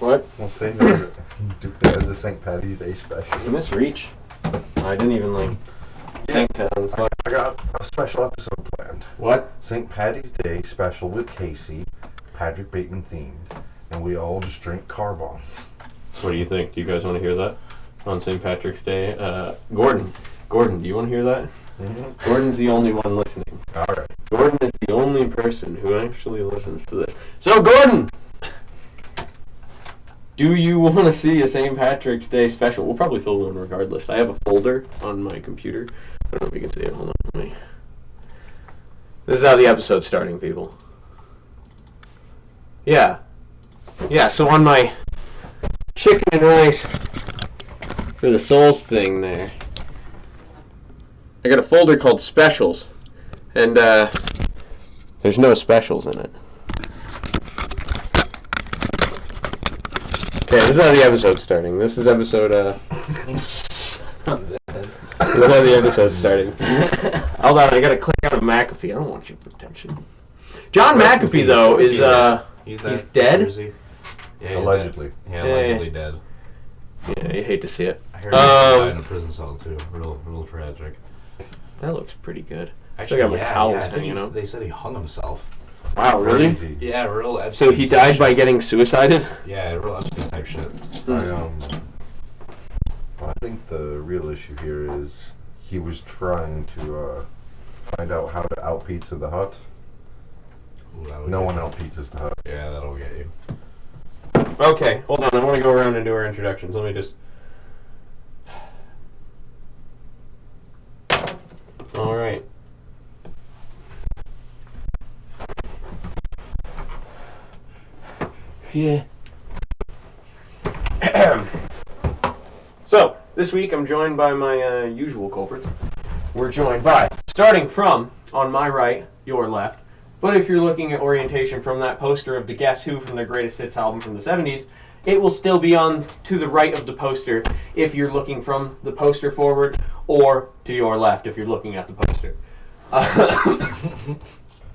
What? We'll say that as a St. Patty's Day special. In this reach, I didn't even think to unplug. I got a special episode planned. What? St. Patty's Day special with Casey, Patrick Bateman themed, and we all just drink car bombs. What do you think? Do you guys want to hear that on St. Patrick's Day? Gordon, do you want to hear that? Mm-hmm. Gordon's the only one listening. All right. Gordon is the only person who actually listens to this. So, Gordon! Do you want to see a St. Patrick's Day special? We'll probably film one regardless. I have a folder on my computer. I don't know if you can see it. Hold on. Let me. This is how the episode's starting, people. Yeah. Yeah, so on my chicken and rice for the Souls thing there, I got a folder called Specials. And, there's no specials in it. Okay, this is how the episode's starting. This is episode, I'm dead. This is how the episode's starting. Hold on, I gotta click out of McAfee. I don't want your attention. John McAfee, though, is, he's dead? Yeah, he's Allegedly. Dead. Yeah, allegedly dead. Yeah, you hate to see it. I heard he died in a prison cell, too. Real tragic. That looks pretty good. Actually, Still got my towels I think hanging out. they said he hung himself. Wow, really? Crazy. Yeah, real So Epstein he died shit. by getting suicided? Yeah, real Epstein type shit. I think the real issue here is he was trying to find out how to out pizza the Hut. Ooh, No one out pizzas the Hut. Yeah, that'll get you. Okay, hold on. I want to go around and do our introductions. Let me just... All right. Yeah. So, this week I'm joined by my usual culprits. We're joined by, starting from, on my right, your left, but if you're looking at orientation from that poster of the Guess Who from their Greatest Hits album from the 70s, it will still be on to the right of the poster if you're looking from the poster forward, or to your left if you're looking at the poster.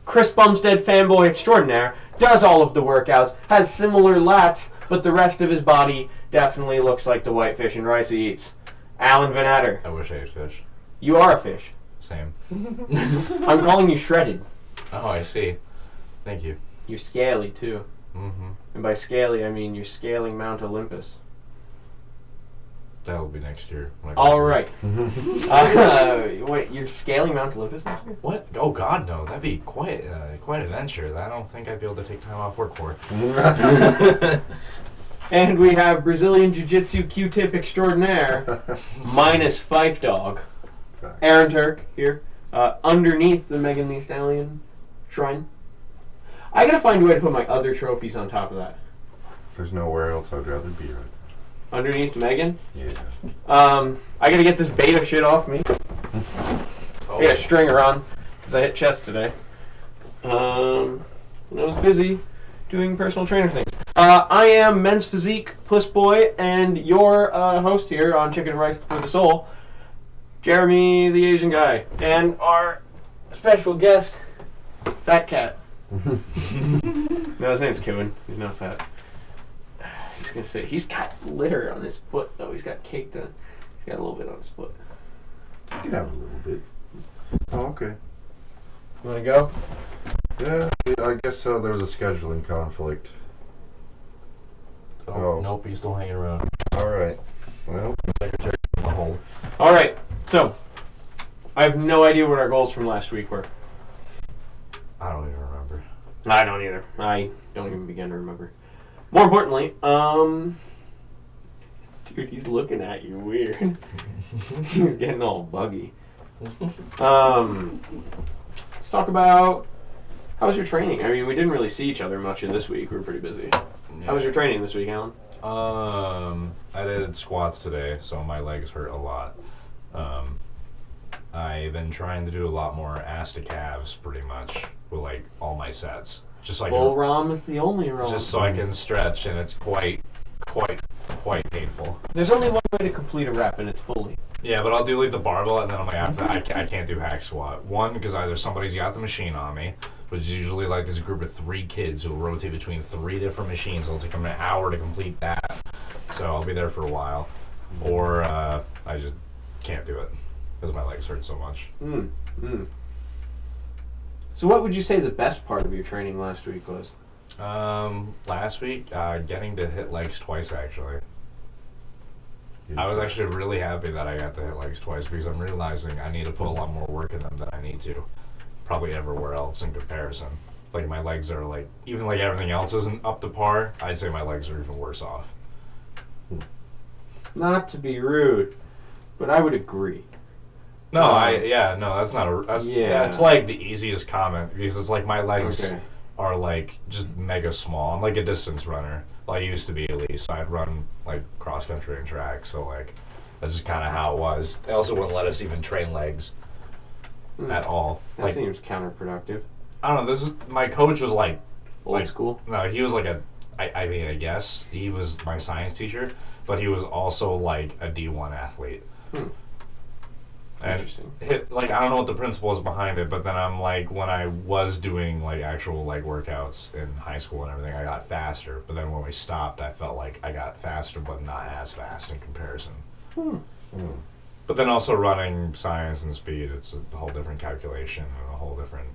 Chris Bumstead, fanboy extraordinaire, does all of the workouts, has similar lats, but the rest of his body definitely looks like the white fish and rice he eats. Alan Van Adder. I wish I ate fish. You are a fish. Same. I'm calling you shredded. Oh, I see. Thank you. You're scaly, too. Mm-hmm. And by scaly, I mean you're scaling Mount Olympus. That'll be next year. All right. Wait, you're scaling Mount Olympus next year? What? Oh God, no! That'd be quite an adventure that I don't think I'd be able to take time off work for. And we have Brazilian Jiu-Jitsu Q-tip extraordinaire, minus Fife Dog, Aaron Turk here, underneath the Megan Thee Stallion shrine. I gotta find a way to put my other trophies on top of that. There's nowhere else I'd rather be right. Underneath Megan? Yeah. I gotta get this beta shit off me. Oh. I got a stringer on, because I hit chest today. And I was busy doing personal trainer things. I am Men's Physique Puss Boy, and your host here on Chicken and Rice for the Soul, Jeremy the Asian Guy, and our special guest, Fat Cat. No, his name's Kevin. He's not fat. He's gonna say he's got litter on his foot though. He's got caked on. He's got a little bit on his foot. You can have a little bit. Oh, okay. You wanna go? Yeah, I guess there was a scheduling conflict. Oh. Nope, he's still hanging around. Alright. Well, Secretary in the hole. All right. So I have no idea what our goals from last week were. I don't even remember. I don't either. I don't even begin to remember. More importantly, dude, he's looking at you weird. He's getting all buggy. Let's talk about how was your training? I mean, we didn't really see each other much in this week. We were pretty busy. Yeah. How was your training this week, Alan? I did squats today, so my legs hurt a lot. I've been trying to do a lot more ass to calves, pretty much, with like all my sets. Just like Full ROM is the only ROM. just so I can stretch, and it's quite painful. There's only one way to complete a rep, and it's fully. Yeah, but I'll do like the barbell, and then I'm like, after that, I can't do hack squat. One, because either somebody's got the machine on me, which is usually like this group of 3 kids who will rotate between 3 different machines. It'll take them an hour to complete that. So I'll be there for a while. Or I just can't do it because my legs hurt so much. So what would you say the best part of your training last week was? Last week, getting to hit legs twice, actually. I was actually really happy that I got to hit legs twice because I'm realizing I need to put a lot more work in them than I need to. Probably everywhere else in comparison. Like my legs are like, even like everything else isn't up to par, I'd say my legs are even worse off. Not to be rude, but I would agree. No, that's not a, that's like the easiest comment because it's like my legs are like just mega small. I'm like a distance runner. Well, I used to be at least. So I'd run like cross country and track. So like that's just kind of how it was. They also wouldn't let us even train legs at all. That like, seems counterproductive. I don't know. This is my coach was like Old school. No, he was like I mean I guess he was my science teacher, but he was also like a D1 athlete. And like I don't know what the principle is behind it, but then I'm like when I was doing like actual like workouts in high school and everything, I got faster. But then when we stopped, I felt like I got faster, but not as fast in comparison. But then also running science and speed, it's a whole different calculation and a whole different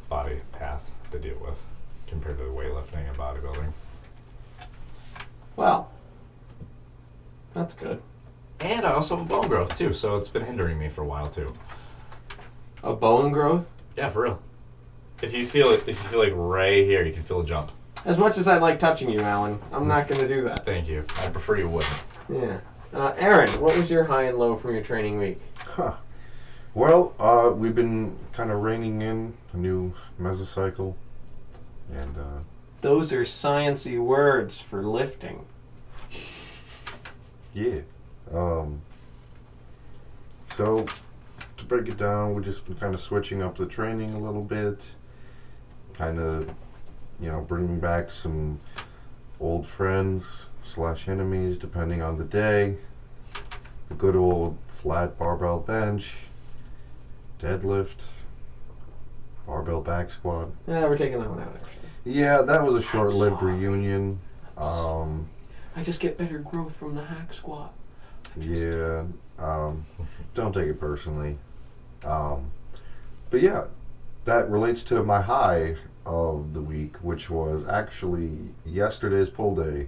body path to deal with compared to weightlifting and bodybuilding. Well, that's good. And I also have a bone growth too, so it's been hindering me for a while too. A bone growth? Yeah, for real. If you feel like right here, you can feel a jump. As much as I like touching you, Alan, I'm not going to do that. Thank you. I prefer you wouldn't. Yeah. Aaron, what was your high and low from your training week? Well, we've been kind of reining in a new mesocycle, and those are sciencey words for lifting. Yeah. So to break it down, we've just been kind of switching up the training a little bit, kind of, bringing back some old friends / enemies depending on the day. The good old flat barbell bench, deadlift, barbell back squat. Yeah, we're taking that one out actually. Yeah, that was a short-lived reunion. I just get better growth from the hack squat. Yeah, don't take it personally. But yeah, that relates to my high of the week, which was actually yesterday's pull day.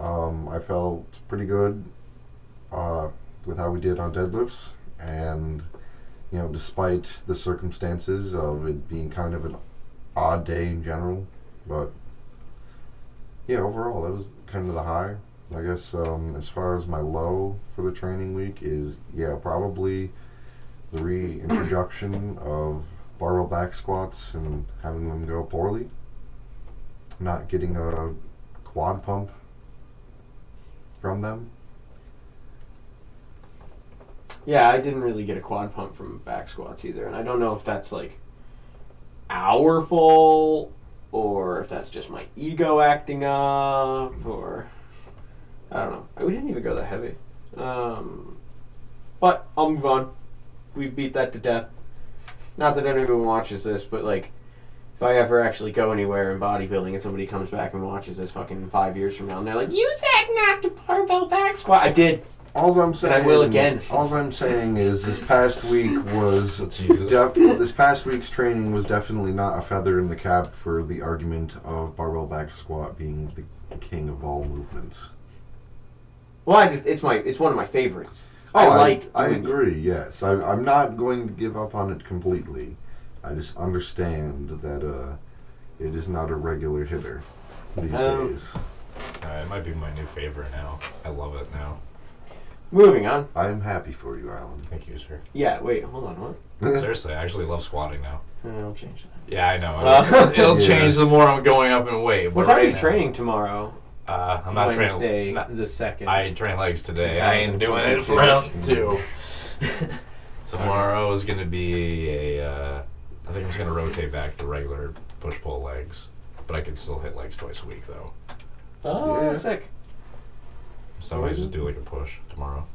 I felt pretty good with how we did on deadlifts, and despite the circumstances of it being kind of an odd day in general, but yeah, overall that was kind of the high. I guess as far as my low for the training week is, probably the reintroduction of barbell back squats and having them go poorly. Not getting a quad pump from them. Yeah, I didn't really get a quad pump from back squats either, and I don't know if that's like our fault or if that's just my ego acting up, or I don't know. We didn't even go that heavy. But I'll move on. We beat that to death. Not that anyone watches this, but like, if I ever actually go anywhere in bodybuilding and somebody comes back and watches this fucking 5 years from now and they're like, you said not to barbell back squat. I did. All I'm saying, and I will again. All I'm saying is this past week was this past week's training was definitely not a feather in the cap for the argument of barbell back squat being the king of all movements. Well, it's one of my favorites. I agree. Yes, I'm not going to give up on it completely. I just understand that it is not a regular hitter these days. It might be my new favorite now. I love it now. Moving on. I am happy for you, Alan. Thank you, sir. Yeah, wait, hold on, what? Seriously, I actually love squatting now. I'll change that. Yeah, I know. It'll change the more I'm going up in weight. What time are you training tomorrow? I'm not Wednesday, training. the 2nd. I train legs today. I ain't doing it for round 2. Tomorrow is going to be I think I'm just going to rotate back to regular push-pull legs. But I can still hit legs twice a week, though. Oh, yeah. Sick. So I might just do like a push tomorrow.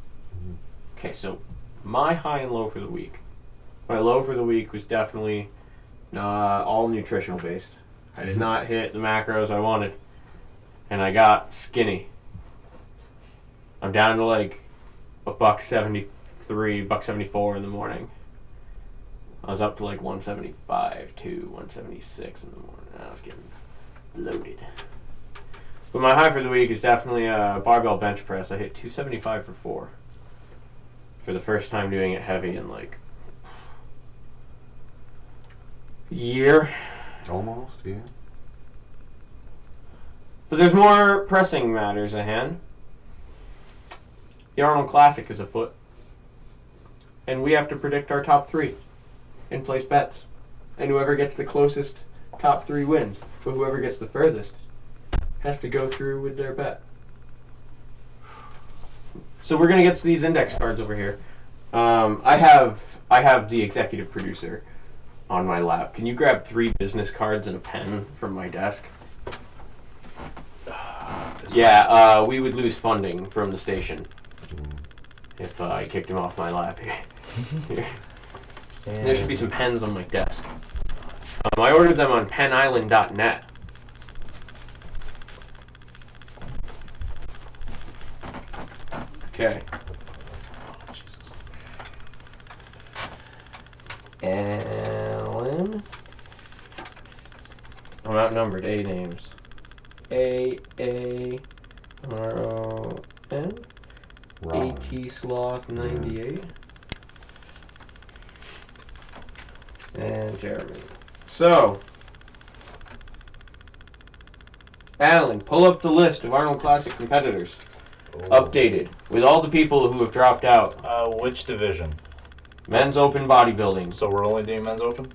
Okay, so my high and low for the week. My low for the week was definitely All nutritional based. I did not hit the macros I wanted, and I got skinny. I'm down to like $1.73, $1.74 in the morning. I was up to like 175 to 176 in the morning. I was getting loaded. But my high for the week is definitely a barbell bench press. I hit 275 for 4. For the first time doing it heavy in like a year. Almost, yeah. But there's more pressing matters at hand. The Arnold Classic is afoot. And we have to predict our top 3 and place bets. And whoever gets the closest top 3 wins. But whoever gets the furthest has to go through with their bet. So we're going to get to these index cards over here. I have the executive producer on my lap. Can you grab 3 business cards and a pen from my desk? Yeah, we would lose funding from the station if I kicked him off my lap here. There should be some pens on my desk. I ordered them on penisland.net. Okay. Alan. I'm outnumbered. A names. A-A-R-O-N. A-T Sloth 98. And Jeremy. So, Alan, pull up the list of Arnold Classic competitors. Updated with all the people who have dropped out. Which division? Men's Open Bodybuilding. So we're only doing Men's Open?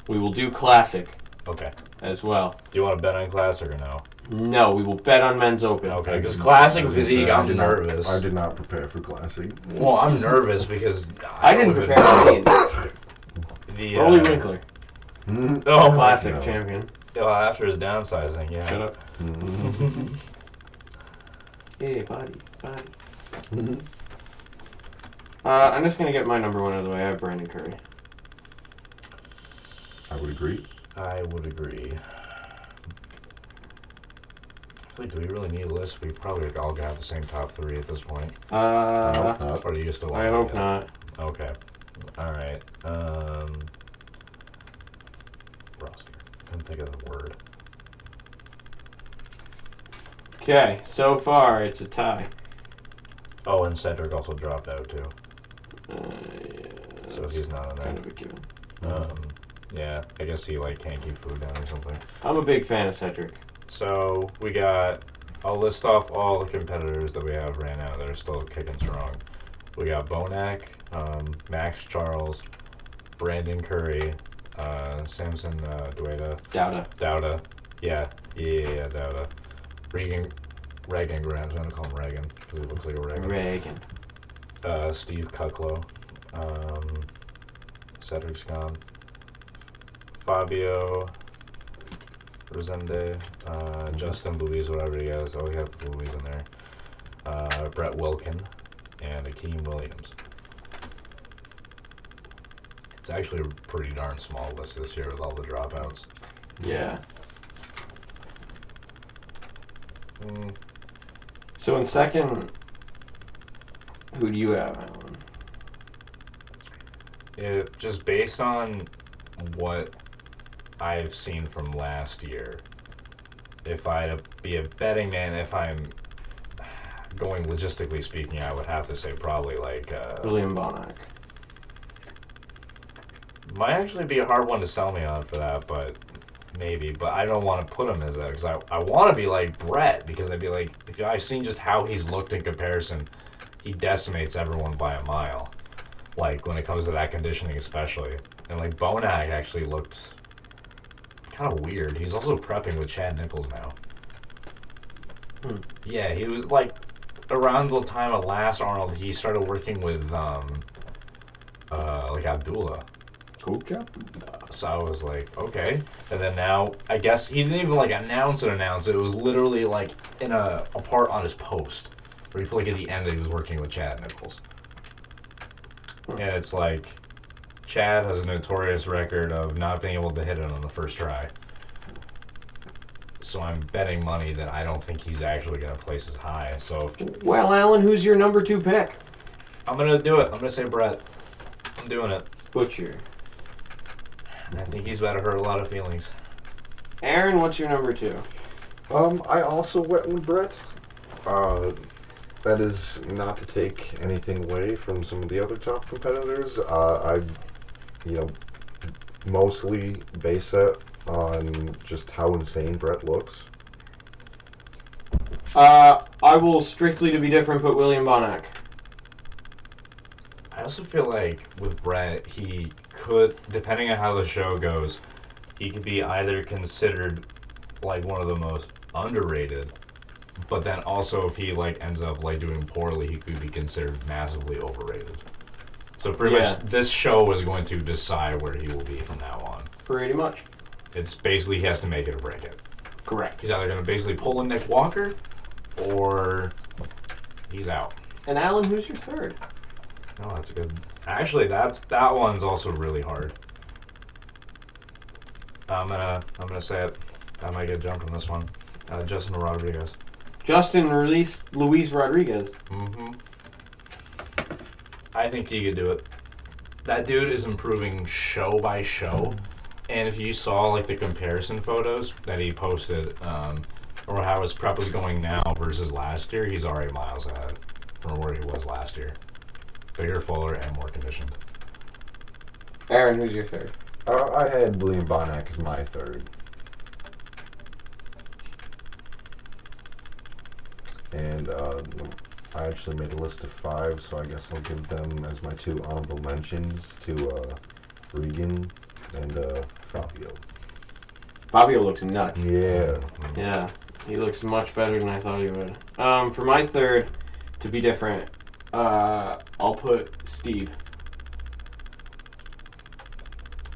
We will do Classic. Okay. As well. Do you want to bet on Classic or no? No, we will bet on Men's Open. Okay, because Classic Physique, I'm nervous. I did not prepare for Classic. Well, I'm nervous because I didn't prepare for any. Rolly Winkler. Oh, Classic champion. Well, after his downsizing, yeah. Shut up. Hey, body. I'm just going to get my number 1 out of the way. I have Brandon Curry. I would agree. I would agree. Do we really need a list? We probably all gonna have the same top 3 at this point. No, Or do you still want I hope not. Okay. Alright. Roster. Couldn't think of the word. Okay, so far it's a tie. Oh, and Cedric also dropped out too. Yeah, So he's not in there. kind of a given. Yeah, I guess he can't keep food down or something. I'm a big fan of Cedric. So we got, I'll list off all the competitors that we have right now that are still kicking strong. We got Bonac, Max Charles, Brandon Curry, Samson Dueda. Dowda. Yeah, Dowda. Reagan Grams, I'm going to call him Reagan because he looks like a Reagan. Steve Cucklow. Cedric's gone. Fabio Rosende, Justin Louise, whatever he is. Oh, we have Louise in there. Brett Wilkin, and Akeem Williams. It's actually a pretty darn small list this year with all the dropouts. Yeah. So in second, who do you have, Alan? Yeah, just based on what I've seen from last year, if I be a betting man, if I'm going logistically speaking, I would have to say probably William Bonac. Might actually be a hard one to sell me on for that, but maybe. But I don't want to put him as that because I want to be like Brett, because I'd be like, if I've seen just how he's looked in comparison, he decimates everyone by a mile. Like when it comes to that conditioning, especially, and Bonac actually looked kind of weird. He's also prepping with Chad Nichols now. Yeah, he was around the time of last Arnold, he started working with Abdullah. Cool job. So I was like, okay. And then now, I guess he didn't even announce it. It was literally in a part on his post where he put at the end that he was working with Chad Nichols. And it's Chad has a notorious record of not being able to hit it on the first try. So I'm betting money that I don't think he's actually going to place as high. So Well, Alan, who's your number 2 pick? I'm going to do it. I'm going to say Brett. I'm doing it. Butcher. I think he's about to hurt a lot of feelings. Aaron, what's your number 2? I also went with Brett. That is not to take anything away from some of the other top competitors. I, mostly base it on just how insane Brett looks. I will strictly to be different put William Bonac. I also feel like with Brett, he could, depending on how the show goes, he could be either considered like one of the most underrated, but then also if he like ends up like doing poorly, he could be considered massively overrated. So pretty much this show is going to decide where he will be from now on. Pretty much. It's basically he has to make it or break it. Correct. He's either going to basically pull in Nick Walker or he's out. And Alan, who's your 3rd? Oh, that's a good. Actually, that one's also really hard. I'm gonna say it. I might get a jump on this one. Justin Rodriguez. Justin Luis Rodriguez. Mm-hmm. I think he could do it. That dude is improving show by show, and if you saw like the comparison photos that he posted, or how his prep was going now versus last year, he's already miles ahead from where he was last year. Bigger, fuller, and more conditioned. Aaron, who's your 3rd? I had William Bonac as my 3rd. And I actually made a list of 5, so I guess I'll give them as my 2 honorable mentions to Regan and Fabio. Fabio looks nuts. Yeah. Yeah, he looks much better than I thought he would. For my 3rd, to be different, I'll put Steve.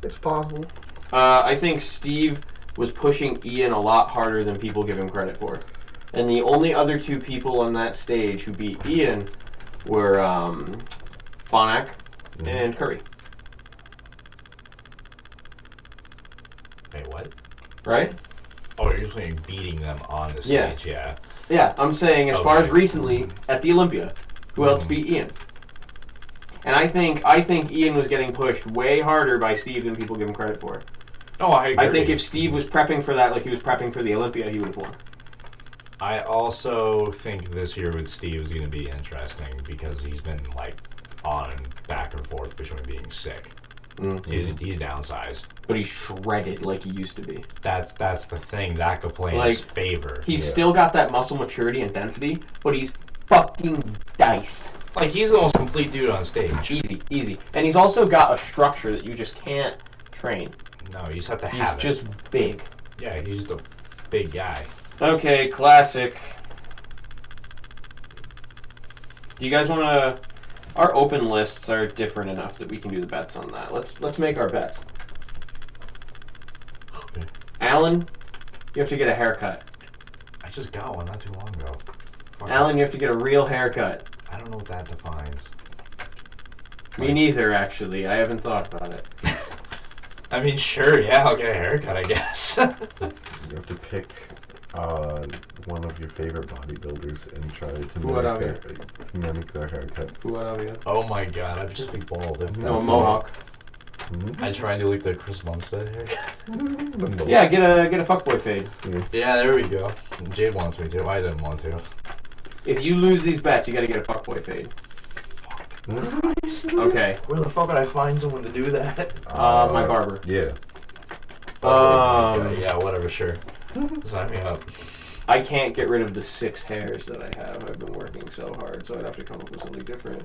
It's possible. I think Steve was pushing Ian a lot harder than people give him credit for. And the only other 2 people on that stage who beat Ian were Bonac and Curry. Wait, what? Right? Oh, you're saying beating them on the stage, yeah. Yeah, I'm saying as far as recently at the Olympia, who else beat Ian? And I think Ian was getting pushed way harder by Steve than people give him credit for. Oh, I agree. I think if Steve was prepping for that like he was prepping for the Olympia, he would have won. I also think this year with Steve is going to be interesting because he's been like on and back and forth between being sick. Mm-hmm. He's downsized, but he's shredded like he used to be. That's the thing that could play in his favor. He's still got that muscle maturity and density, but he's fucking diced. Like he's the most complete dude on stage. Easy, and he's also got a structure that you just can't train. No, you just have to have it. He's just big. Yeah, he's just a big guy. Okay, classic. Do you guys want to? Our open lists are different enough that we can do the bets on that. Let's make our bets. Okay. Alan, you have to get a haircut. I just got one not too long ago. Alan, you have to get a real haircut. I don't know what that defines. Me neither, actually. I haven't thought about it. I mean, sure, yeah, I'll get a haircut, I guess. You have to pick one of your favorite bodybuilders and try to mimic their haircut. Oh my god, I'm just big bald. No, mohawk. Mm-hmm. I try and do like the Chris Bumstead haircut. Yeah, get a fuckboy fade. Yeah, there we go. Jade wants me to. I didn't want to. If you lose these bets, you gotta get a fuckboy fade. Okay. Where the fuck would I find someone to do that? My barber. Yeah. Yeah, whatever, sure. Sign me up. I can't get rid of the 6 hairs that I have. I've been working so hard, so I'd have to come up with something different.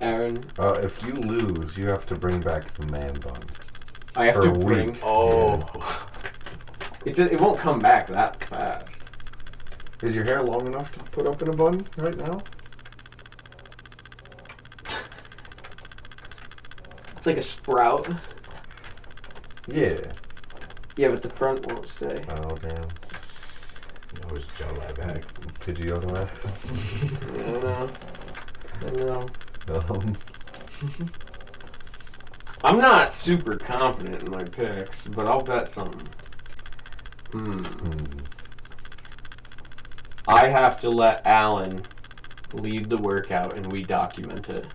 Aaron? If you lose, you have to bring back the man bun. I have to bring... Oh. Yeah. It won't come back that fast. Is your hair long enough to put up in a bun right now? It's like a sprout. Yeah. Yeah, but the front won't stay. Oh, damn. You always gel that back. Could you go to that? I don't know. I know. Um, I'm not super confident in my picks, but I'll bet something. I have to let Alan lead the workout and we document it.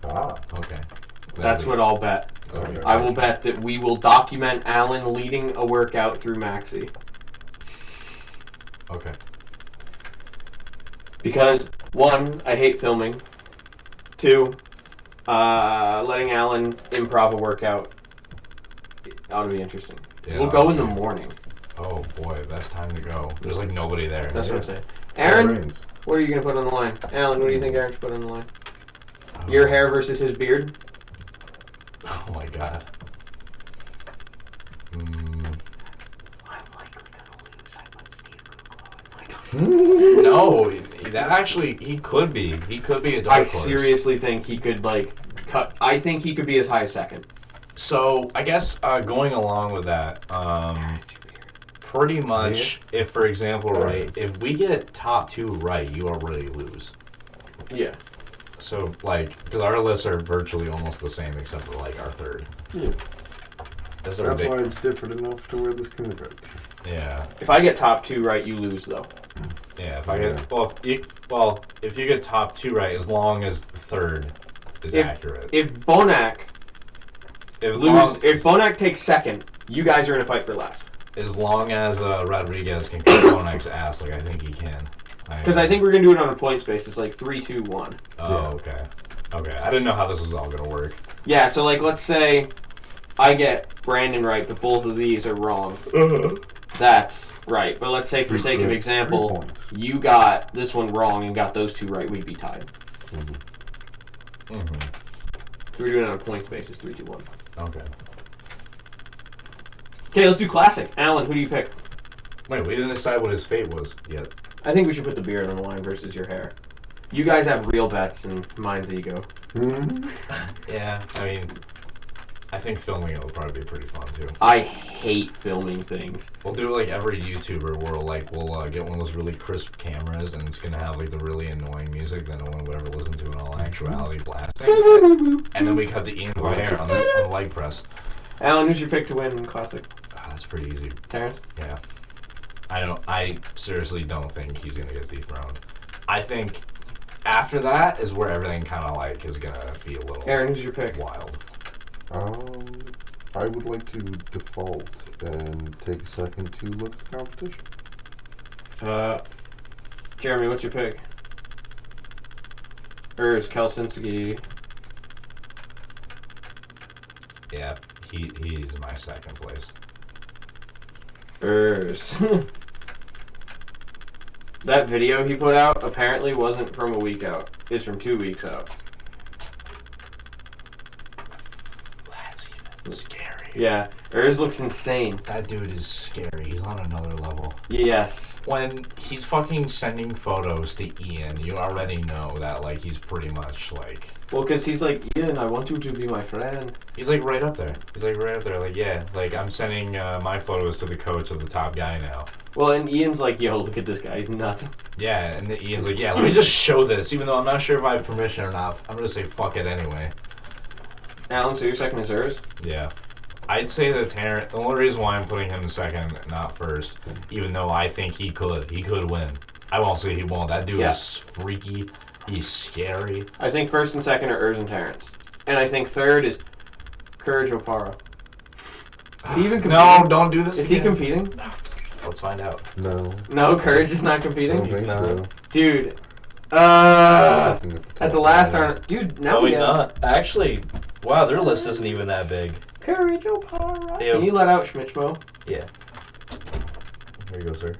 Okay. That's what I'll bet. Okay. I will bet that we will document Alan leading a workout through Maxi. Okay. Because, one, I hate filming. Two, letting Alan improv a workout ought to be interesting. Yeah, We'll go in the morning. Oh boy, best time to go. There's like nobody there. That's what I'm saying. Aaron, what are you going to put on the line? Alan, what do you think Aaron should put on the line? Your hair versus his beard? Oh my god. I'm likely gonna lose. I put Steve Kuklo. No, that actually, he could be. He could be a dark horse. I seriously think he could, like, cut. I think he could be as high as second. So, I guess going along with that, pretty much, if, for example, right, if we get top 2 right, you already lose. Yeah. So, like, because our lists are virtually almost the same except for, like, our third. Yeah. That's why it's different enough to where this can affect. Yeah. If I get top 2 right, you lose, though. Yeah, if I get, if you get top 2 right, as long as the third is accurate. If Bonac takes second, you guys are in a fight for last. As long as Rodriguez can kick Bonac's ass, like I think he can. Because I think we're going to do it on a points basis, like 3, 2, 1. Oh, okay. Okay, I didn't know how this was all going to work. Yeah, so like let's say I get Brandon right, but both of these are wrong. That's right. But let's say for sake of example, you got this one wrong and got those 2 right, we'd be tied. So we're doing it on a points basis, 3, 2, 1. Okay. Okay, let's do classic. Alan, who do you pick? Wait, we didn't decide what his fate was yet. I think we should put the beard on the line versus your hair. You guys have real bets and mine's ego. Yeah, I mean, I think filming it will probably be pretty fun too. I hate filming things. We'll do it like every YouTuber where we'll get one of those really crisp cameras and it's gonna have like the really annoying music that no one would ever listen to in all actuality blasting. And then we cut to Ian Blair on the leg press. Alan, who's your pick to win in classic? That's pretty easy. Terrence? Yeah. I seriously don't think he's gonna get dethroned. I think after that is where everything kind of like is gonna be a little. Aaron, who's your pick? Wild. I would like to default and take a second to look at the competition. Jeremy, what's your pick? Urs Kelsinski. Yeah, he's my second place. Urs. That video he put out apparently wasn't from a week out. It's from 2 weeks out. That's even scary. Yeah, Urs looks insane. That dude is scary. He's on another level. Yes. When he's fucking sending photos to Ian, you already know that, like, he's pretty much, like... Well, because he's like, Ian, I want you to be my friend. He's, like, right up there. He's, like, right up there. Like, yeah, like, I'm sending my photos to the coach of the top guy now. Well, and Ian's like, yo, look at this guy. He's nuts. Yeah, and then Ian's like, yeah, let me just show this. Even though I'm not sure if I have permission or not, I'm going to say fuck it anyway. Alan, so your second is Urs? Yeah. I'd say that Terrence, the only reason why I'm putting him second, not first, even though I think he could win. I won't say he won't. That dude is freaky. He's scary. I think first and second are Urs and Terrence. And I think third is Courage Opara. Is he even competing? No, don't do this Is again. he competing? Let's find out. No. No, Courage is not competing? He's not. Dude. At the last Arnold. Dude, now No, he's not. Actually, wow, their list isn't even that big. Courage Opara. Ew. Can you let out Schmitzmo? Yeah. Here you go, sir.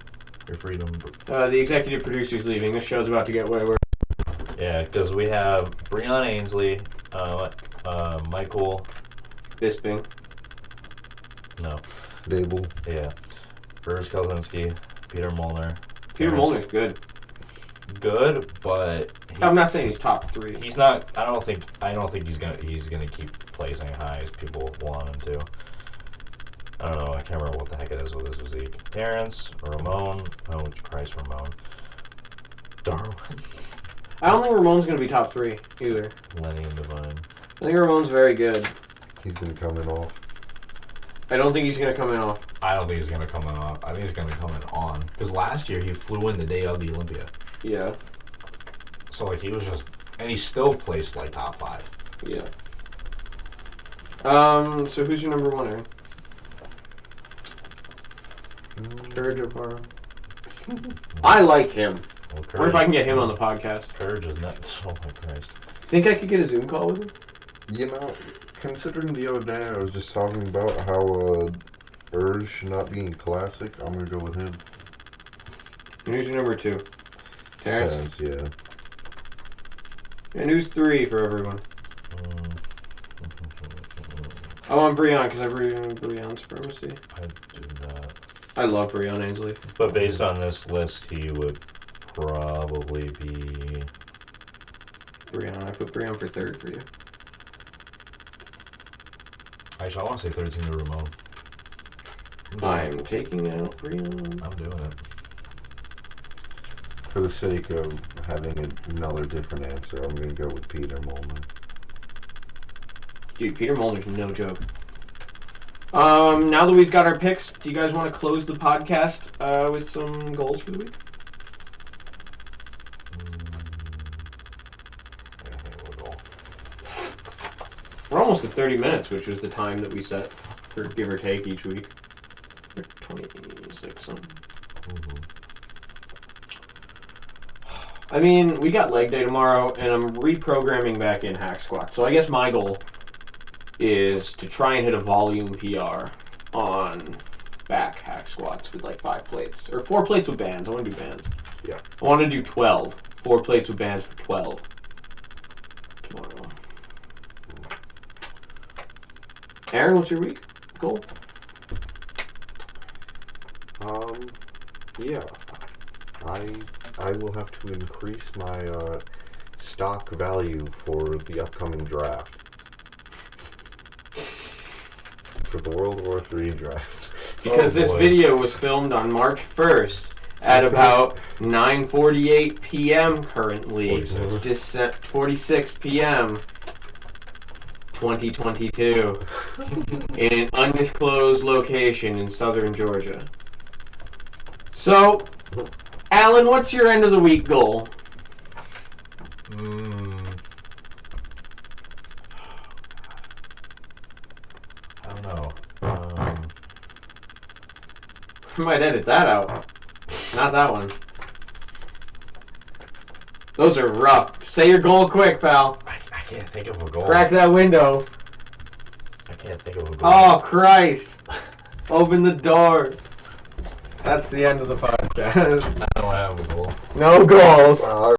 Your freedom. The executive producer's leaving. This show's about to get way worse. Yeah, because we have Breon Ainsley, Michael. Bisping. No. Dable. Yeah. Urs Kelsinski, Peter Molnar. Peter Molnar's good. Good, but I'm not saying he's top 3. he's not. I don't think he's gonna keep placing high as people want him to. I don't know. I can't remember what the heck it is with his physique. Terrence, Ramon. Oh Christ, Ramon. Darwin. I don't think Ramon's going to be top 3 either. Lenny and Divine. I think Ramon's very good. He's going to come in off. I don't think he's going to come in off. I don't think he's going to come in off. I think he's going to come in on. Because last year he flew in the day of the Olympia. Yeah. So, like, he was just... And he still placed, like, top 5. Yeah. So who's your number 1, Aaron? Courage or Barrow? I like him. Well, I wonder if I can get him on the podcast. Courage is not. Oh my Christ. Think I could get a Zoom call with him? You know, considering the other day I was just talking about how Urge should not be in Classic, I'm going to go with him. And who's your number 2? Terrence? Yeah. And who's 3 for everyone? I want Breon because I believe Breon supremacy. I do not. I love Breon Ainsley. But based on this list, he would probably be... Breon. I put Breon for 3rd for you. Actually, I want to say 13 to Ramon. I'm taking out Breon. I'm doing it. For the sake of having another different answer, I'm going to go with Peter Molnar. Dude, Peter Molnar's no joke. Now that we've got our picks, do you guys want to close the podcast with some goals for the week? We're almost at 30 minutes, which was the time that we set for give or take each week. Or 26 something. I mean, we got leg day tomorrow, and I'm reprogramming back in hack squats. So I guess my goal is to try and hit a volume PR on back hack squats with like 5 plates. Or 4 plates with bands. I want to do bands. Yeah. I want to do 12. 4 plates with bands for 12 tomorrow. Aaron, what's your week goal? Yeah. I will have to increase my stock value for the upcoming draft. For the World War III draft. Because this video was filmed on March 1st at about 9:48 p.m. currently. 46 p.m. 2022 in an undisclosed location in southern Georgia. So, Alan, what's your end of the week goal? I don't know. I might edit that out. Not that one. Those are rough. Say your goal quick, pal. I can't think of a goal. Crack that window. I can't think of a goal. Oh, Christ. Open the door. That's the end of the podcast. I don't have a goal. No goals.